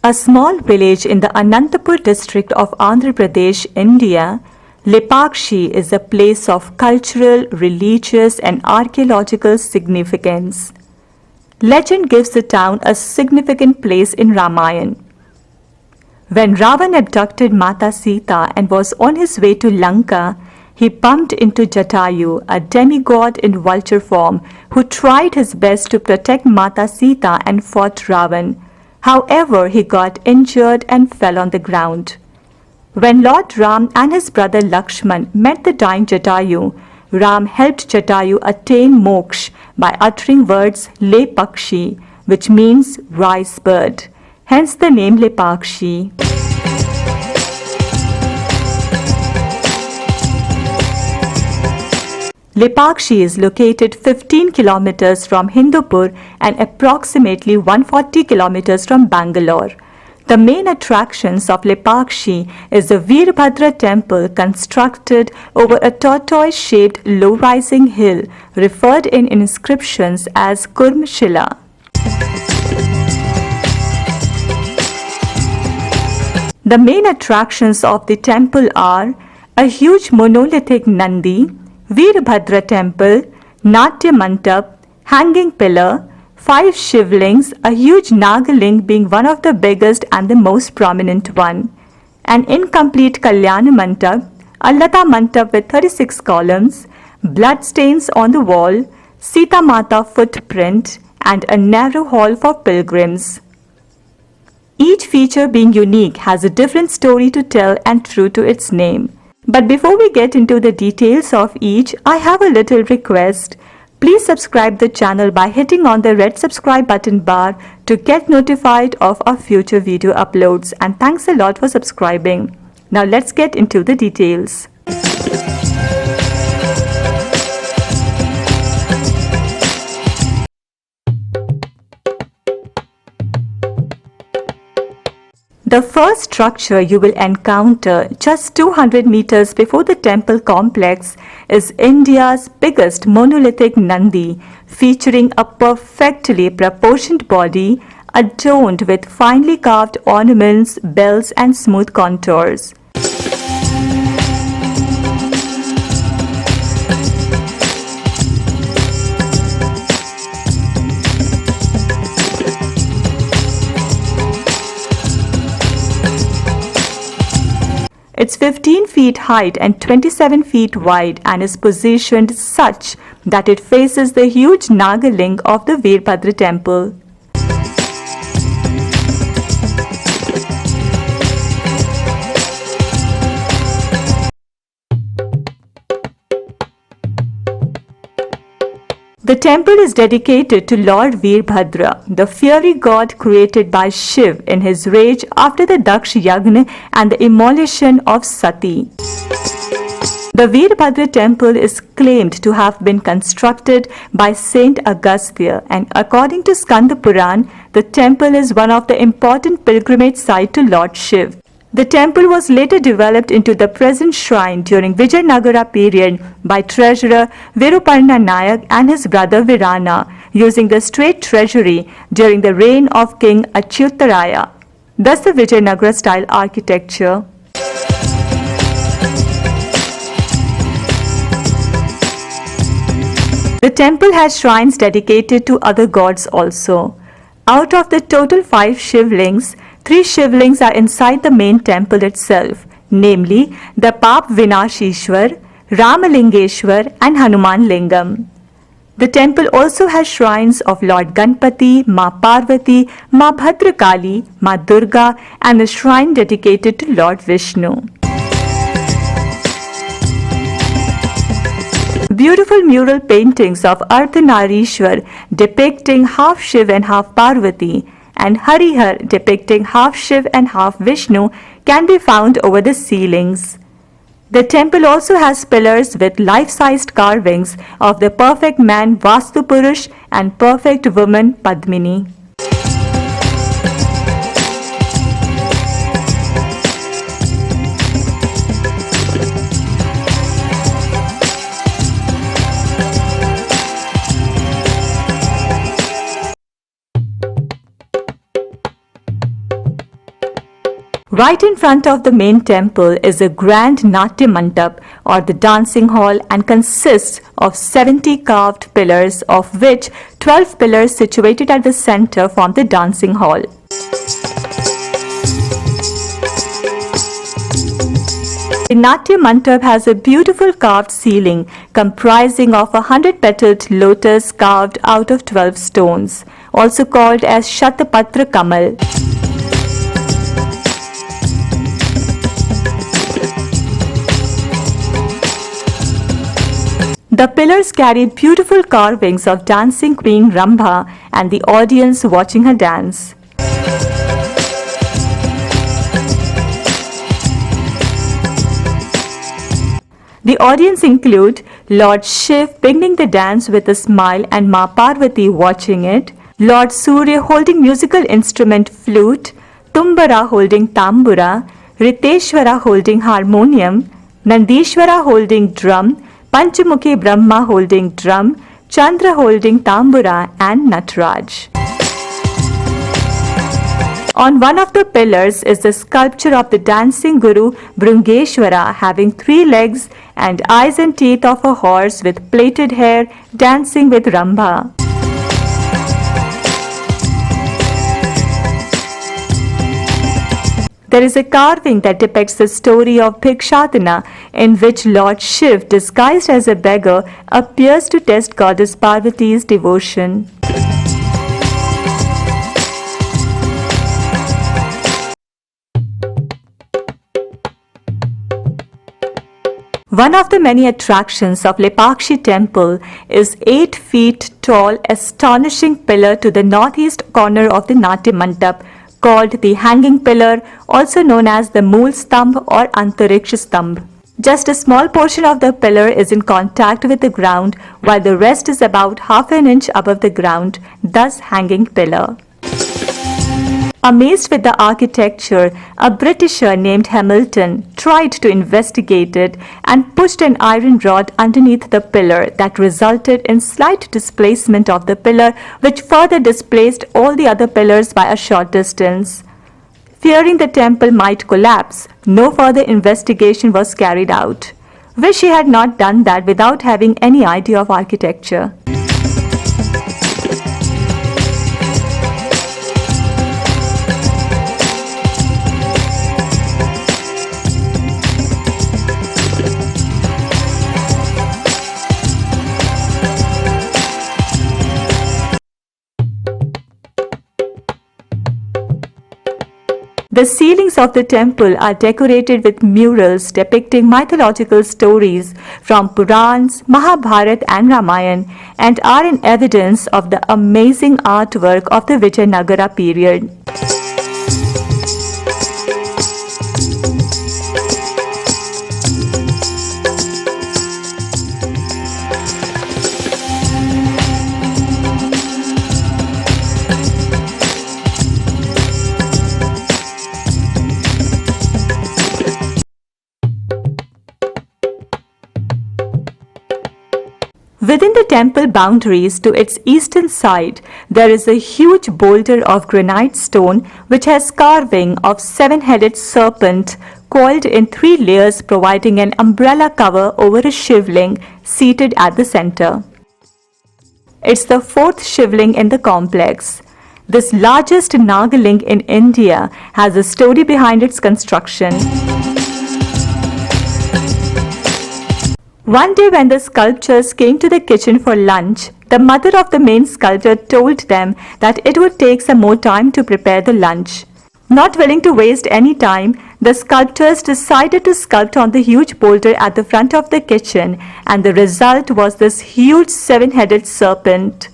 A small village in the Anantapur district of Andhra Pradesh, India, Lepakshi is a place of cultural, religious and archaeological significance. Legend gives the town a significant place in Ramayana. When Ravan abducted Mata Sita and was on his way to Lanka, he bumped into Jatayu, a demigod in vulture form, who tried his best to protect Mata Sita and fought Ravan. However, he got injured and fell on the ground. When Lord Ram and his brother Lakshman met the dying Jatayu, Ram helped Jatayu attain moksha by uttering words Lepakshi, which means rice bird. Hence the name Lepakshi. Lepakshi is located 15 kilometers from Hindupur and approximately 140 kilometers from Bangalore. The main attractions of Lepakshi is the Veerbhadra temple constructed over a tortoise-shaped low-rising hill referred in inscriptions as Kurmshila. The main attractions of the temple are a huge monolithic Nandi, Veerbhadra temple, Natya Mantap, hanging pillar, 5 shivlings, a huge Nagaling being one of the biggest and the most prominent one, an incomplete Kalyan Mantap, a Lata Mantap with 36 columns, bloodstains on the wall, Sita Mata footprint, and a narrow hall for pilgrims. Each feature being unique has a different story to tell and true to its name. But before we get into the details of each, I have a little request. Please subscribe the channel by hitting on the red subscribe button bar to get notified of our future video uploads, and thanks a lot for subscribing. Now let's get into the details. The first structure you will encounter just 200 meters before the temple complex is India's biggest monolithic Nandi, featuring a perfectly proportioned body adorned with finely carved ornaments, bells and smooth contours. It's 15 feet height and 27 feet wide and is positioned such that it faces the huge Nagaling of the Veerbhadra temple. The temple is dedicated to Lord Veerbhadra, the fiery god created by Shiv in his rage after the Daksh Yagna and the immolation of Sati. The Veerbhadra temple is claimed to have been constructed by Saint Agastya, and according to Skanda Puran, the temple is one of the important pilgrimage sites to Lord Shiv. The temple was later developed into the present shrine during Vijayanagara period by treasurer Viruparna Nayak and his brother Virana, using the state treasury during the reign of King Achyutaraya. Thus the Vijayanagara style architecture. The temple has shrines dedicated to other gods also. Out of the total 5 shivlings, 3 shivlings are inside the main temple itself, namely the Pap Vinashishwar, Ramalingeshwar and Hanuman Lingam. The temple also has shrines of Lord Ganpati, Ma Parvati, Ma Bhadrakali, Ma Durga and a shrine dedicated to Lord Vishnu. Beautiful mural paintings of Ardhanarishwar depicting half Shiv and half Parvati and Harihar depicting half Shiv and half Vishnu can be found over the ceilings. The temple also has pillars with life-sized carvings of the perfect man Vastu Purush and perfect woman Padmini. Right in front of the main temple is a grand Natya Mantap or the dancing hall and consists of 70 carved pillars, of which 12 pillars situated at the center form the dancing hall. The Natya Mantap has a beautiful carved ceiling comprising of a 100-petaled lotus carved out of 12 stones, also called as Shatapatra Kamal. The pillars carried beautiful carvings of dancing Queen Rambha and the audience watching her dance. The audience include Lord Shiv beginning the dance with a smile and Ma Parvati watching it, Lord Surya holding musical instrument flute, Tumbara holding tambura, Riteshwara holding harmonium, Nandishwara holding drum, Panchamukhi Brahma holding drum, Chandra holding tambura and Nataraj. On one of the pillars is the sculpture of the dancing Guru Brungeshwara having 3 legs and eyes and teeth of a horse with plaited hair dancing with Rambha. There is a carving that depicts the story of Bhikshadana, in which Lord Shiv, disguised as a beggar, appears to test Goddess Parvati's devotion. One of the many attractions of Lepakshi Temple is 8 feet tall astonishing pillar to the northeast corner of the Natya Mantap, called the hanging pillar, also known as the Mool Stambh or Antariksha Stambh. Just a small portion of the pillar is in contact with the ground, while the rest is about half an inch above the ground, thus hanging pillar. Amazed with the architecture, a Britisher named Hamilton tried to investigate it and pushed an iron rod underneath the pillar that resulted in slight displacement of the pillar, which further displaced all the other pillars by a short distance. Fearing the temple might collapse, no further investigation was carried out. Wish he had not done that without having any idea of architecture. The ceilings of the temple are decorated with murals depicting mythological stories from Purans, Mahabharata and Ramayana, and are in evidence of the amazing artwork of the Vijayanagara period. Within the temple boundaries to its eastern side, there is a huge boulder of granite stone which has carving of 7-headed serpent coiled in 3 layers, providing an umbrella cover over a shivling seated at the center. It's the 4th shivling in the complex. This largest Nagaling in India has a story behind its construction. One day when the sculptors came to the kitchen for lunch, the mother of the main sculptor told them that it would take some more time to prepare the lunch. Not willing to waste any time, the sculptors decided to sculpt on the huge boulder at the front of the kitchen, and the result was this huge 7-headed serpent.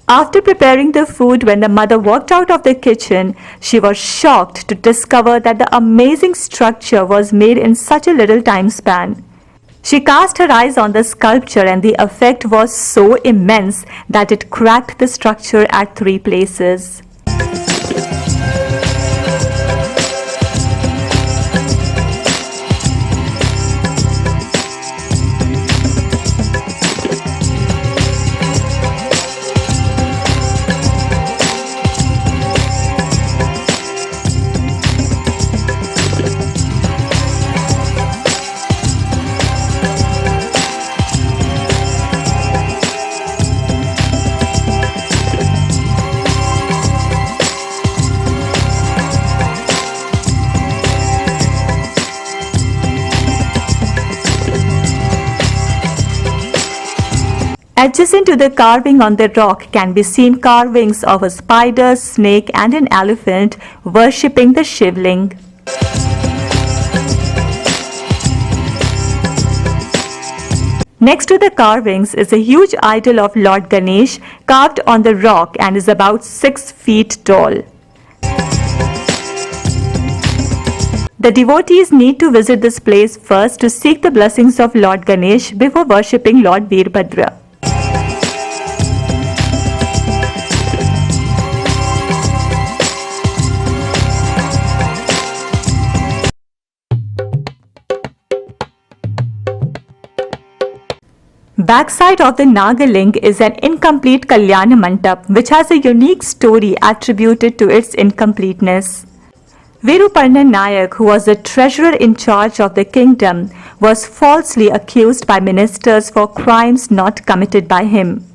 After preparing the food, when the mother walked out of the kitchen, she was shocked to discover that the amazing structure was made in such a little time span. She cast her eyes on the sculpture, and the effect was so immense that it cracked the structure at 3 places. Adjacent to the carving on the rock can be seen carvings of a spider, snake and an elephant worshipping the Shivling. Next to the carvings is a huge idol of Lord Ganesh carved on the rock and is about 6 feet tall. The devotees need to visit this place first to seek the blessings of Lord Ganesh before worshipping Lord Veerbhadra. Backside of the Nagaling is an incomplete Kalyan Mantap which has a unique story attributed to its incompleteness. Viruparna Nayak, who was the treasurer in charge of the kingdom, was falsely accused by ministers for crimes not committed by him.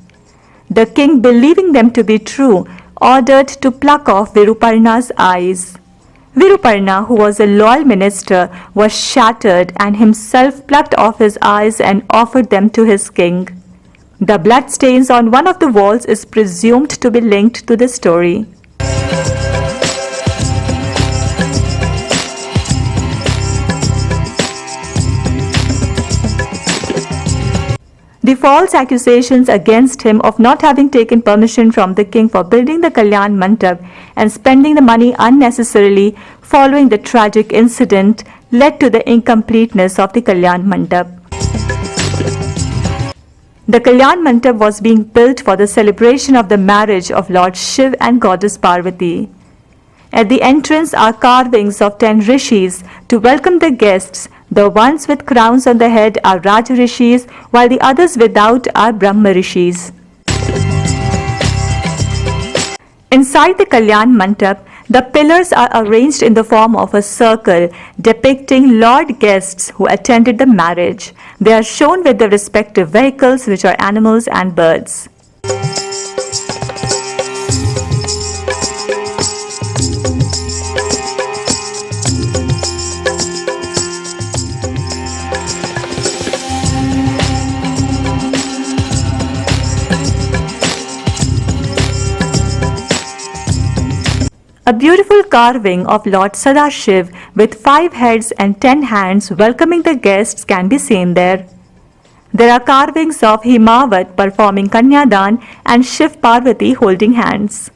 The king, believing them to be true, ordered to pluck off Viruparna's eyes. Viruparna, who was a loyal minister, was shattered and himself plucked off his eyes and offered them to his king. The blood stains on one of the walls is presumed to be linked to the story. The false accusations against him of not having taken permission from the king for building the Kalyan Mantap and spending the money unnecessarily following the tragic incident led to the incompleteness of the Kalyan Mantap. The Kalyan Mantap was being built for the celebration of the marriage of Lord Shiv and Goddess Parvati. At the entrance are carvings of 10 rishis to welcome the guests. The ones with crowns on the head are Raj Rishis, while the others without are Brahma Rishis. Inside the Kalyan Mantap, the pillars are arranged in the form of a circle depicting Lord guests who attended the marriage. They are shown with their respective vehicles, which are animals and birds. A beautiful carving of Lord Sadashiv with 5 heads and 10 hands welcoming the guests can be seen there. There are carvings of Himavat performing Kanyadan and Shiv Parvati holding hands.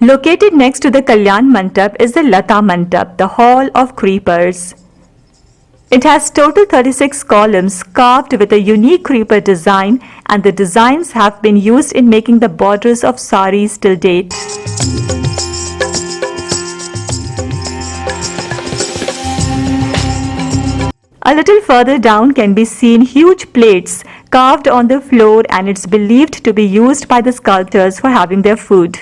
Located next to the Kalyan Mantap is the Lata Mantap, the Hall of Creepers. It has total 36 columns carved with a unique creeper design, and the designs have been used in making the borders of saris till date. A little further down can be seen huge plates carved on the floor, and it's believed to be used by the sculptors for having their food.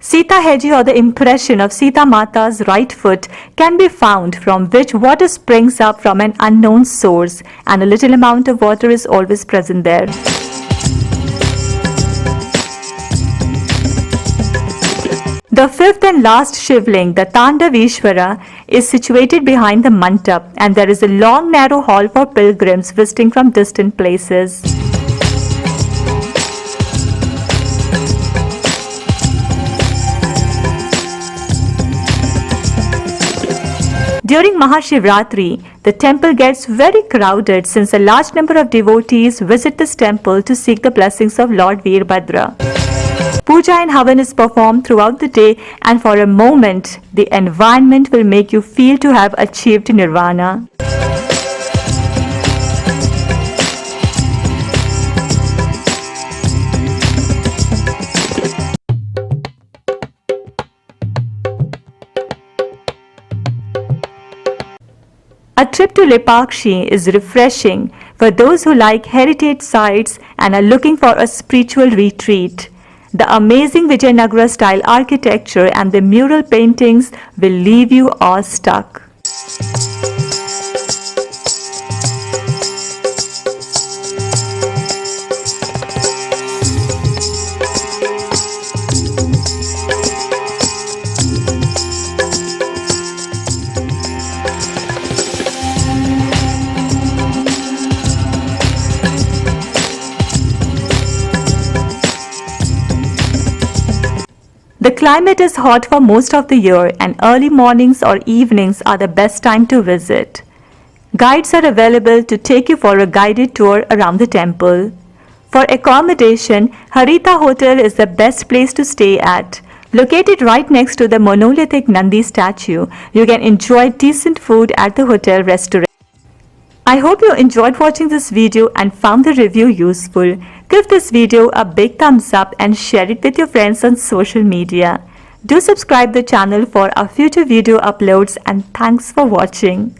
Sita Heji, or the impression of Sita Mata's right foot, can be found, from which water springs up from an unknown source, and a little amount of water is always present there. The fifth and last Shivling, the Tandavishwara, is situated behind the Mantap, and there is a long narrow hall for pilgrims visiting from distant places. During Mahashivratri, the temple gets very crowded since a large number of devotees visit this temple to seek the blessings of Lord Veerbhadra. Puja and Havan is performed throughout the day, and for a moment, the environment will make you feel to have achieved nirvana. A trip to Lepakshi is refreshing for those who like heritage sites and are looking for a spiritual retreat. The amazing Vijayanagara style architecture and the mural paintings will leave you awestruck. The climate is hot for most of the year and early mornings or evenings are the best time to visit. Guides are available to take you for a guided tour around the temple. For accommodation, Harita Hotel is the best place to stay at. Located right next to the Monolithic Nandi statue, you can enjoy decent food at the hotel restaurant. I hope you enjoyed watching this video and found the review useful. Give this video a big thumbs up and share it with your friends on social media. Do subscribe the channel for our future video uploads and thanks for watching.